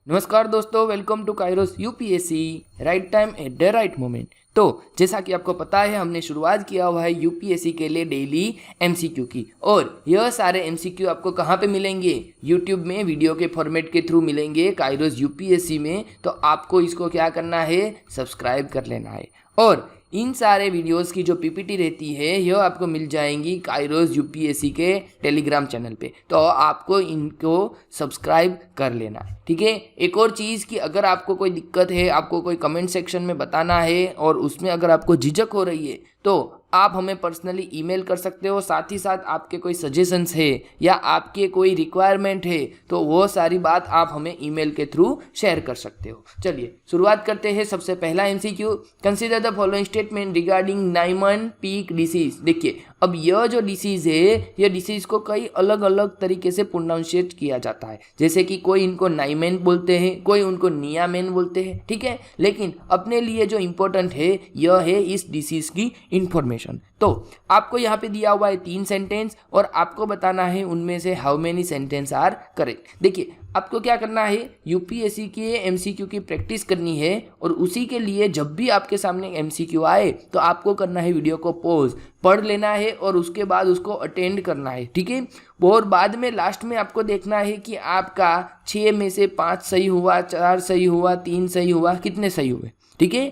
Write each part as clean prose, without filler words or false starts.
नमस्कार दोस्तों, welcome to Kairos UPSC right time at the right moment. तो जैसा कि आपको पता है, हमने शुरुआत किया हुआ है यूपीएससी के लिए डेली एमसीक्यू की, और यह सारे एमसीक्यू आपको कहाँ पे मिलेंगे? यूट्यूब में वीडियो के फॉर्मेट के थ्रू मिलेंगे काइरोस यूपीएससी में। तो आपको इसको क्या करना है? सब्सक्राइब कर लेना है। और इन सारे वीडियोस की जो पीपीटी रहती है यह आपको मिल जाएंगी काइरोस यूपीएससी के टेलीग्राम चैनल पे। तो आपको इनको सब्सक्राइब कर लेना है, ठीक है। एक और चीज़ कि अगर आपको कोई दिक्कत है, आपको कोई कमेंट सेक्शन में बताना है और उसमें अगर आपको झिझक हो रही है तो आप हमें पर्सनली ईमेल कर सकते हो। साथ ही साथ आपके कोई सजेशंस है या आपके कोई रिक्वायरमेंट है तो वो सारी बात आप हमें ईमेल के थ्रू शेयर कर सकते हो। चलिए शुरुआत करते हैं। सबसे पहला MCQ, consider the following statement regarding Niemann peak disease. देखिए, अब यह जो डिसीज है, यह डिसीज को कई अलग अलग तरीके से प्रोनाउंशिएट किया जाता है। जैसे कि कोई इनको नाइमेन बोलते हैं, कोई उनको नियामेन बोलते हैं, ठीक है। लेकिन अपने लिए जो इम्पोर्टेंट है यह है इस डिसीज की इंफॉर्मेशन। तो आपको यहाँ पे दिया हुआ है 3 सेंटेंस और आपको बताना है उनमें से how many sentence are correct. देखिए, आपको क्या करना है, यूपीएससी के एमसीक्यू की प्रैक्टिस करनी है और उसी के लिए जब भी आपके सामने एमसीक्यू आए तो आपको करना है वीडियो को पॉज, पढ़ लेना है और उसके बाद उसको अटेंड करना है, ठीक है। और बाद में लास्ट में आपको देखना है कि आपका 6 में से 5 सही हुआ, 4 सही हुआ, 3 सही हुआ, कितने सही हुए, ठीक है।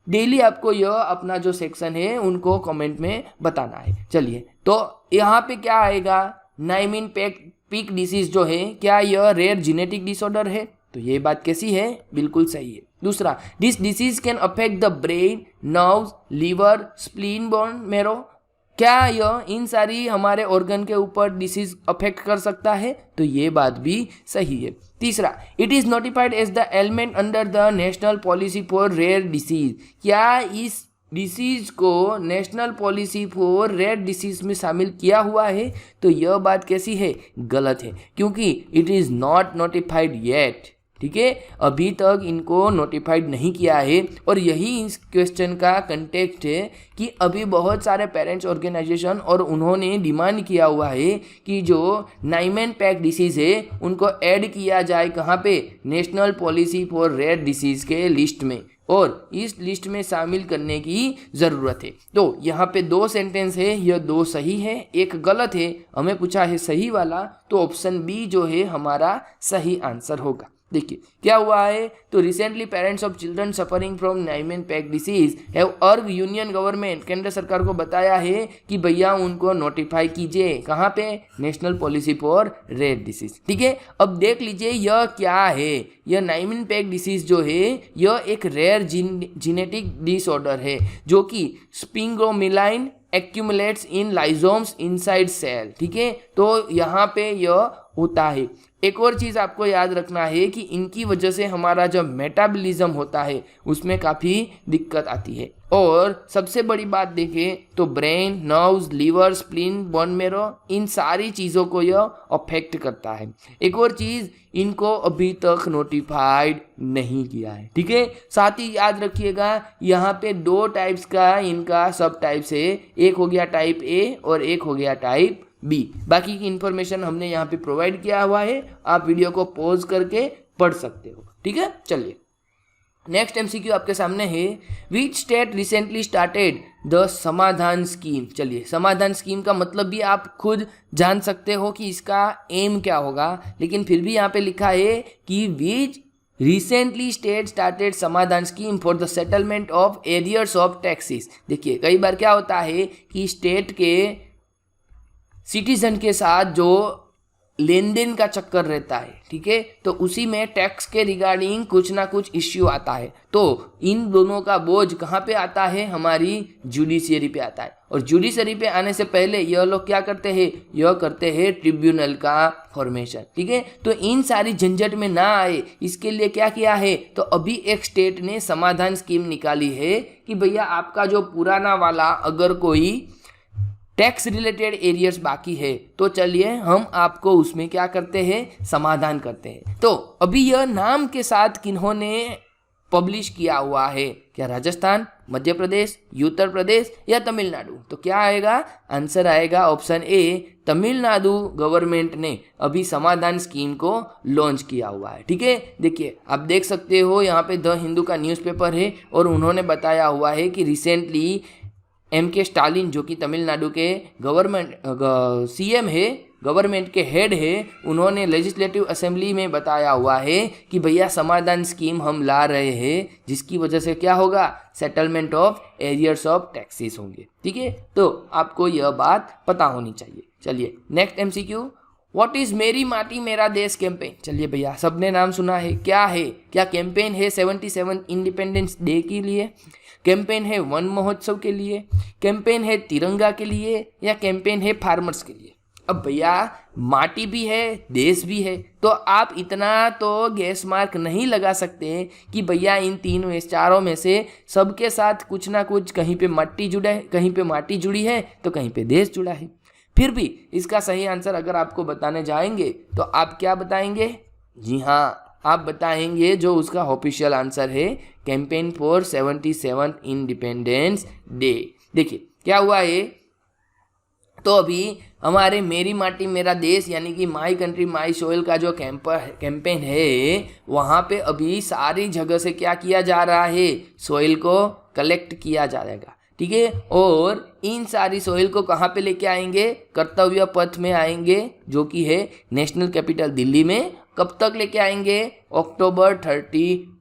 डेली आपको यह अपना जो सेक्शन है उनको कमेंट में बताना है। चलिए, तो यहाँ पे क्या आएगा? नाइमिन पीक डिसीज जो है, क्या यह रेयर जेनेटिक डिसऑर्डर है? तो ये बात कैसी है? बिल्कुल सही है। दूसरा, this disease can affect the brain, nerves, liver, spleen, bone marrow. क्या यह इन सारी हमारे ऑर्गन के ऊपर डिसीज अफेक्ट कर सकता है? तो ये बात भी सही है। तीसरा, it is notified as the element under the national policy for rare disease. क्या इस डिसीज को national policy for rare disease में शामिल किया हुआ है? तो यह बात कैसी है? गलत है, क्योंकि it is not notified yet, ठीक है। अभी तक इनको नोटिफाइड नहीं किया है। और यही इस क्वेश्चन का कंटेक्स्ट है कि अभी बहुत सारे पेरेंट्स ऑर्गेनाइजेशन और उन्होंने डिमांड किया हुआ है कि जो नाइमेन पैक डिसीज़ है उनको ऐड किया जाए कहाँ पे? National policy for rare disease के लिस्ट में, और इस लिस्ट में शामिल करने की ज़रूरत है। तो यहाँ पे 2 सेंटेंस है, यह 2 सही है, 1 गलत है। हमें पूछा है सही वाला, तो ऑप्शन बी जो है हमारा सही आंसर होगा। देखिए क्या हुआ है, तो recently parents of children suffering from Niemann Pick disease have अर्ग यूनियन गवर्नमेंट, केंद्र सरकार को बताया है कि भैया उनको नोटिफाई कीजिए, कहाँ पे? National policy for rare disease, ठीक है। अब देख लीजिए यह क्या है। यह नाइमेन पैक डिसीज जो है यह एक रेयर जेनेटिक डिसऑर्डर है जो कि स्पिंग्रोमिलाइन एक्यूमुलेट्स इन लाइजोम्स इनसाइड सेल, ठीक है। तो यहाँ पे यह होता है। एक और चीज़ आपको याद रखना है कि इनकी वजह से हमारा जो मेटाबॉलिज्म होता है उसमें काफ़ी दिक्कत आती है। और सबसे बड़ी बात देखें तो brain, nerves, liver, spleen, bone marrow, इन सारी चीज़ों को यह अफेक्ट करता है। एक और चीज़, इनको अभी तक नोटिफाइड नहीं किया है, ठीक है। साथ ही याद रखिएगा यहाँ पे 2 टाइप्स का इनका सब टाइप्स है, एक हो गया टाइप ए और एक हो गया टाइप बी। बाकी की इन्फॉर्मेशन हमने यहाँ पे प्रोवाइड किया हुआ है, आप वीडियो को पॉज करके पढ़ सकते हो, ठीक है। चलिए नेक्स्ट एमसीक्यू आपके सामने है, which state recently started the समाधान स्कीम। चलिए, समाधान स्कीम का मतलब भी आप खुद जान सकते हो कि इसका एम क्या होगा, लेकिन फिर भी यहाँ पे लिखा है कि विच रिसेंटली स्टेट स्टार्टेड समाधान scheme for the settlement of arrears of taxes. देखिए, कई बार क्या होता है कि स्टेट के सिटीजन के साथ जो लेन देन का चक्कर रहता है, ठीक है, तो उसी में टैक्स के रिगार्डिंग कुछ ना कुछ इश्यू आता है। तो इन दोनों का बोझ कहाँ पे आता है? हमारी जुडिशियरी पे आता है। और जुडिशियरी पे आने से पहले यह लोग क्या करते हैं? यह करते हैं ट्रिब्यूनल का फॉर्मेशन, ठीक है। तो इन सारी झंझट में ना आए इसके लिए क्या किया है? तो अभी एक स्टेट ने समाधान स्कीम निकाली है कि भैया आपका जो पुराना वाला अगर कोई टैक्स रिलेटेड एरियर्स बाकी है तो चलिए हम आपको उसमें क्या करते हैं? समाधान करते हैं। तो अभी यह नाम के साथ किन्होंने पब्लिश किया हुआ है? क्या राजस्थान, मध्य प्रदेश, उत्तर प्रदेश या तमिलनाडु? तो क्या आएगा? आंसर आएगा ऑप्शन ए, तमिलनाडु गवर्नमेंट ने अभी समाधान स्कीम को लॉन्च किया हुआ है। ठीक है, देखिए आप देख सकते हो यहाँ पे द हिंदू का न्यूज़पेपर है और उन्होंने बताया हुआ है कि रिसेंटली M.K. स्टालिन जो कि तमिलनाडु के गवर्नमेंट CM है, गवर्नमेंट के हेड है, उन्होंने लेजिस्लेटिव असेंबली में बताया हुआ है कि भैया समाधान स्कीम हम ला रहे हैं, जिसकी वजह से क्या होगा? Settlement of arrears of taxes होंगे। ठीक है, तो आपको यह बात पता होनी चाहिए। चलिए नेक्स्ट MCQ, व्हाट इज मेरी माटी मेरा देश कैंपेन? चलिए भैया, सबने नाम सुना है, क्या है? क्या कैंपेन है 77 इंडिपेंडेंस डे के लिए, कैंपेन है वन महोत्सव के लिए, कैंपेन है तिरंगा के लिए या कैंपेन है फार्मर्स के लिए? अब भैया माटी भी है, देश भी है, तो आप इतना तो गैस मार्क नहीं लगा सकते कि भैया इन तीनों चारों में से सबके साथ कुछ ना कुछ, कहीं पे माटी जुड़ा है, कहीं पे माटी जुड़ी है तो कहीं पे देश जुड़ा है। फिर भी इसका सही आंसर अगर आपको बताने जाएंगे तो आप क्या बताएंगे? जी हाँ, आप बताएंगे जो उसका ऑफिशियल आंसर है, कैंपेन फॉर 77 इंडिपेंडेंस डे। देखिए क्या हुआ है, तो अभी हमारे मेरी माटी मेरा देश यानी कि माई कंट्री माई सोइल का जो कैंपेन है, वहाँ पे अभी सारी जगह से क्या किया जा रहा है? सोइल को कलेक्ट किया जाएगा। ठीक है, और इन सारी सोइल को कहाँ पे लेके आएंगे? कर्तव्य पथ में आएंगे, जो कि है नेशनल कैपिटल दिल्ली में। कब तक लेके आएंगे? अक्टूबर 31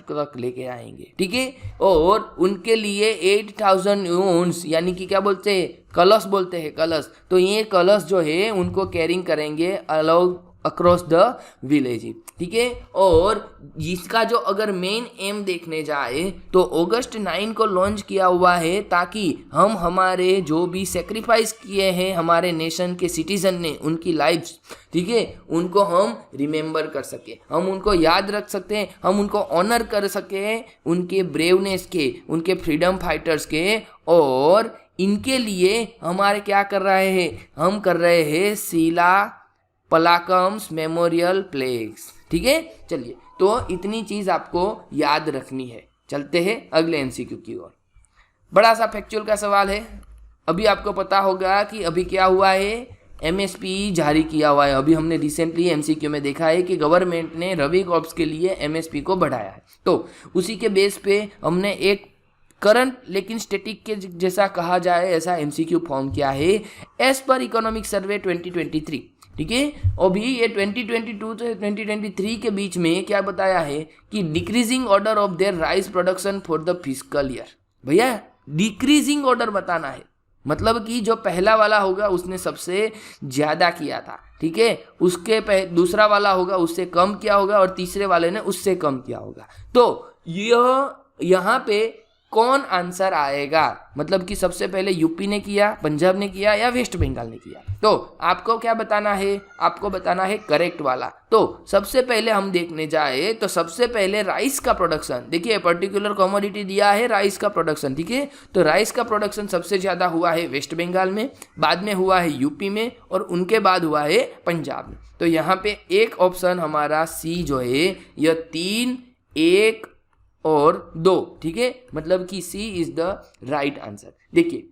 तक लेके आएंगे। ठीक है, और उनके लिए 8000 यूनिट्स यानी कि क्या बोलते हैं? कलश बोलते हैं, कलश। तो ये कलश जो है उनको कैरिंग करेंगे अलाउड अक्रॉस द विलेज। ठीक है, और इसका जो अगर मेन एम देखने जाए तो अगस्त 9 को लॉन्च किया हुआ है, ताकि हम हमारे जो भी सेक्रीफाइस किए हैं हमारे नेशन के सिटीजन ने, उनकी लाइफ्स, ठीक है, उनको हम रिमेंबर कर सके, हम उनको याद रख सकते हैं, हम उनको ऑनर कर सके, उनके ब्रेवनेस के, उनके फ्रीडम फाइटर्स के। और इनके लिए हमारे क्या कर रहे हैं? हम कर रहे हैं शीला पलाकम्स मेमोरियल प्लेस। ठीक है, चलिए तो इतनी चीज़ आपको याद रखनी है। चलते हैं अगले MCQ की ओर। बड़ा सा फैक्चुअल का सवाल है। अभी आपको पता होगा कि अभी क्या हुआ है? MSP जारी किया हुआ है। अभी हमने रिसेंटली MCQ में देखा है कि गवर्नमेंट ने रबी क्रॉप्स के लिए MSP को बढ़ाया है। तो उसी के बेस पे हमने एक करंट लेकिन स्टैटिक के जैसा कहा जाए ऐसा MCQ फॉर्म किया है एज पर इकोनॉमिक सर्वे 2023। ठीक है, अभी ये 2022 से 2023 के बीच में क्या बताया है कि decreasing order of their rice production for the fiscal year. भैया डिक्रीजिंग ऑर्डर बताना है, मतलब कि जो पहला वाला होगा उसने सबसे ज़्यादा किया था। ठीक है, उसके दूसरा वाला होगा उससे कम किया होगा और तीसरे वाले ने उससे कम किया होगा। तो यह यहाँ पे कौन आंसर आएगा? मतलब कि सबसे पहले यूपी ने किया, पंजाब ने किया या वेस्ट बंगाल ने किया? तो आपको क्या बताना है? आपको बताना है करेक्ट वाला। तो सबसे पहले हम देखने जाए तो सबसे पहले राइस का प्रोडक्शन, देखिए पर्टिकुलर कमोडिटी दिया है राइस का प्रोडक्शन। ठीक है, तो राइस का प्रोडक्शन सबसे ज़्यादा हुआ है वेस्ट बंगाल में, बाद में हुआ है यूपी में और उनके बाद हुआ है पंजाब में। तो यहाँ पे एक ऑप्शन हमारा सी जो है यह 3, 1 और 2, ठीक है, मतलब कि सी इज द राइट आंसर। देखिए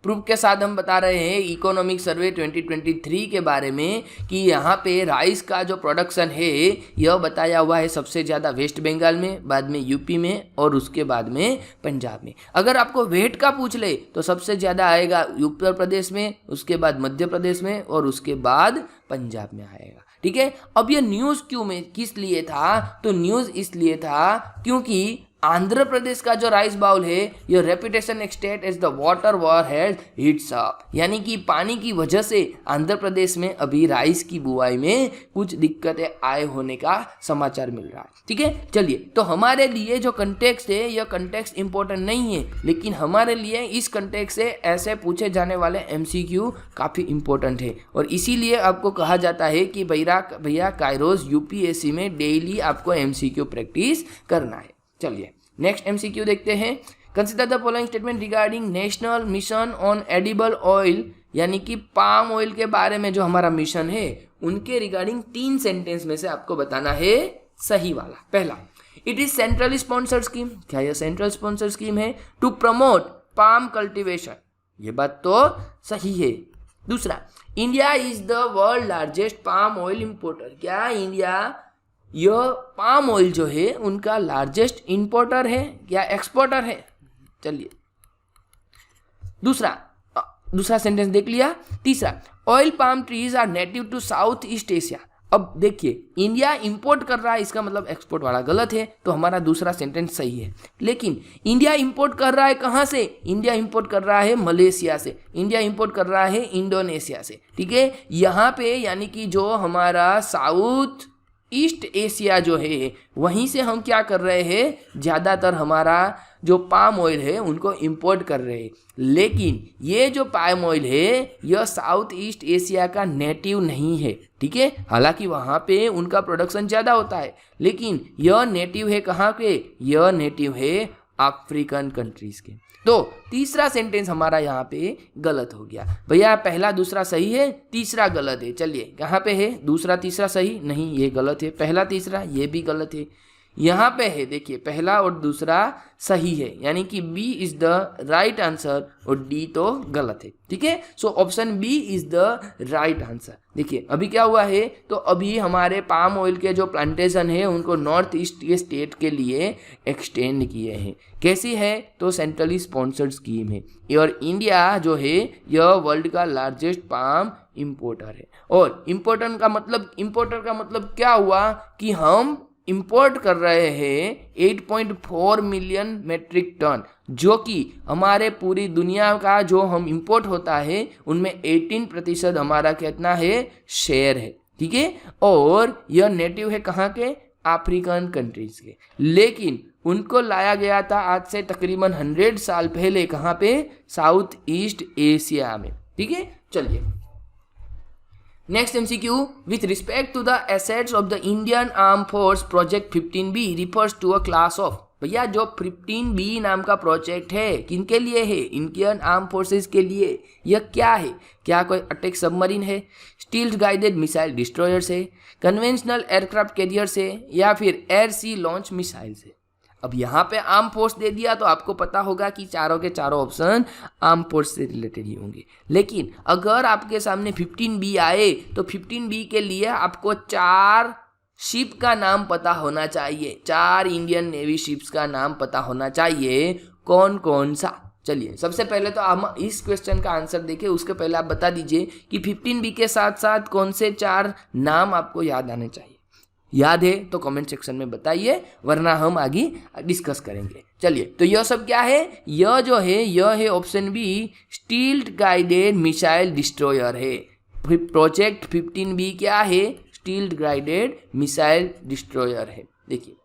प्रूफ के साथ हम बता रहे हैं इकोनॉमिक सर्वे 2023 के बारे में कि यहाँ पे राइस का जो प्रोडक्शन है यह बताया हुआ है सबसे ज़्यादा वेस्ट बंगाल में, बाद में यूपी में और उसके बाद में पंजाब में। अगर आपको वेट का पूछ ले तो सबसे ज़्यादा आएगा उत्तर प्रदेश में, उसके बाद मध्य प्रदेश में और उसके बाद पंजाब में आएगा। ठीक है, अब ये न्यूज़ क्यों में किस लिए था? तो न्यूज़ इसलिए था क्योंकि आंध्र प्रदेश का जो राइस बाउल है ये reputation state as the water war has hits up, यानी कि पानी की वजह से आंध्र प्रदेश में अभी राइस की बुआई में कुछ दिक्कतें आए होने का समाचार मिल रहा है। ठीक है, चलिए तो हमारे लिए जो कंटेक्स्ट है यह कंटेक्स्ट इंपॉर्टेंट नहीं है, लेकिन हमारे लिए इस कंटेक्स्ट से ऐसे पूछे जाने वाले MCQ काफ़ी इंपॉर्टेंट है और इसीलिए आपको कहा जाता है कि भैया कायरोस UPSC में डेली आपको MCQ प्रैक्टिस करना है। चलिए नेक्स्ट MCQ देखते हैं। Consider the following statement regarding national mission on edible oil, यानी कि पाम ऑयल के बारे में जो हमारा मिशन है उनके रिगार्डिंग 3 सेंटेंस में से आपको बताना है सही वाला। पहला, it is centrally sponsored scheme. क्या यह सेंट्रल स्पॉन्सर्ड स्कीम है? To promote palm cultivation. ये बात तो सही है। दूसरा, India is the world largest palm oil importer. क्या इंडिया यह पाम ऑयल जो है उनका लार्जेस्ट इंपोर्टर है या एक्सपोर्टर है? चलिए दूसरा सेंटेंस देख लिया। तीसरा, oil palm trees are native to South East Asia. अब देखिए, इंडिया इंपोर्ट कर रहा है, इसका मतलब एक्सपोर्ट वाला गलत है, तो हमारा दूसरा सेंटेंस सही है। लेकिन इंडिया इंपोर्ट कर रहा है कहाँ से? इंडिया इंपोर्ट कर रहा है मलेशिया से, इंडिया इंपोर्ट कर रहा है इंडोनेशिया से। ठीक है, यहाँ पे यानी कि जो हमारा साउथ ईस्ट एशिया जो है वहीं से हम क्या कर रहे हैं, ज़्यादातर हमारा जो पाम ऑयल है उनको इंपोर्ट कर रहे हैं। लेकिन ये जो पाम ऑयल है यह साउथ ईस्ट एशिया का नेटिव नहीं है। ठीक है, हालांकि वहाँ पे उनका प्रोडक्शन ज़्यादा होता है, लेकिन यह नेटिव है कहाँ के? यह नेटिव है अफ्रीकन कंट्रीज के। तो तीसरा सेंटेंस हमारा यहाँ पे गलत हो गया। भैया पहला दूसरा सही है, तीसरा गलत है। चलिए कहाँ पे है दूसरा तीसरा सही? नहीं, ये गलत है। पहला तीसरा ये भी गलत है। यहाँ पे है, देखिए पहला और दूसरा सही है, यानी कि B is the right answer और डी तो गलत है। ठीक है, so option B is the right answer. देखिए अभी क्या हुआ है, तो अभी हमारे पाम ऑयल के जो प्लांटेशन है उनको नॉर्थ ईस्ट के स्टेट के लिए एक्सटेंड किए हैं। कैसी है? तो सेंट्रली स्पॉन्सर्ड स्कीम है। और इंडिया जो है यह वर्ल्ड का लार्जेस्ट पाम इंपोर्टर है। और इंपोर्टर का मतलब क्या हुआ कि हम इंपोर्ट कर रहे हैं 8.4 मिलियन मेट्रिक टन, जो कि हमारे पूरी दुनिया का जो हम इंपोर्ट होता है उनमें 18% हमारा कितना है? शेयर है। ठीक है, और यह नेटिव है कहाँ के? अफ्रीकन कंट्रीज के। लेकिन उनको लाया गया था आज से तकरीबन 100 साल पहले कहाँ पे? साउथ ईस्ट एशिया में। ठीक है, चलिए next MCQ, with respect to the assets of the Indian Armed Force Project 15B refers to a class of। भैया जो 15B नाम का प्रोजेक्ट है किनके लिए है? इंडियन आर्म फोर्सेस के लिए। यह क्या है? क्या कोई अटैक सबमरीन है, स्टील्थ गाइडेड मिसाइल डिस्ट्रॉयर्स है, कन्वेंशनल एयरक्राफ्ट कैरियर्स है, या फिर एयर सी लॉन्च मिसाइल्स है? अब यहाँ पे आर्म फोर्स दे दिया तो आपको पता होगा कि चारों के चारों ऑप्शन आर्म फोर्स से रिलेटेड ही होंगे। लेकिन अगर आपके सामने 15B आए तो 15B के लिए आपको 4 शिप का नाम पता होना चाहिए, 4 इंडियन नेवी शिप्स का नाम पता होना चाहिए। कौन कौन सा? चलिए सबसे पहले तो हम इस क्वेश्चन का आंसर देखें, उसके पहले आप बता दीजिए कि 15B के साथ साथ कौन से 4 नाम आपको याद आने चाहिए। याद है तो कमेंट सेक्शन में बताइए, वरना हम आगे डिस्कस करेंगे। चलिए तो यह सब क्या है? यह जो है यह है option B, stealth guided missile destroyer है। प्रोजेक्ट 15B क्या है? स्टील्थ गाइडेड मिसाइल डिस्ट्रॉयर है। देखिए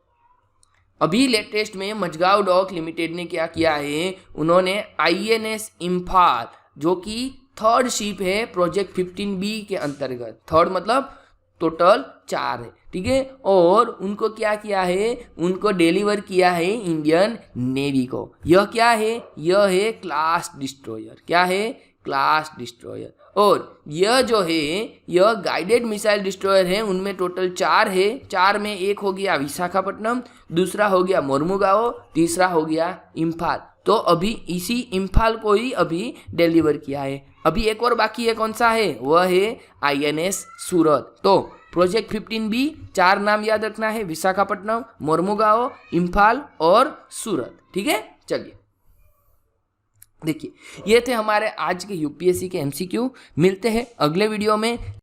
अभी लेटेस्ट में मझगांव डॉक लिमिटेड ने क्या किया है, उन्होंने INS इम्फाल जो कि 3rd शिप है प्रोजेक्ट 15B के अंतर्गत। 3rd मतलब टोटल 4 है। ठीक है, और उनको क्या किया है? उनको डिलीवर किया है इंडियन नेवी को। यह क्या है? यह है क्लास डिस्ट्रॉयर। क्या है? Class destroyer. और यह जो है यह गाइडेड मिसाइल डिस्ट्रॉयर है, उनमें टोटल 4 है। 4 में एक हो गया विशाखापट्टनम, दूसरा हो गया मोरमुगाओ, तीसरा हो गया इम्फाल। तो अभी इसी इम्फाल को ही अभी डिलीवर किया है। अभी एक और बाकी है, कौन सा है? वह है INS सूरत। तो प्रोजेक्ट 15B 4 नाम याद रखना है, विशाखापट्टनम, मोरमुगाओ, इम्फाल और सूरत। ठीक है, चलिए देखिए ये थे हमारे आज के UPSC के MCQ। मिलते हैं अगले वीडियो में।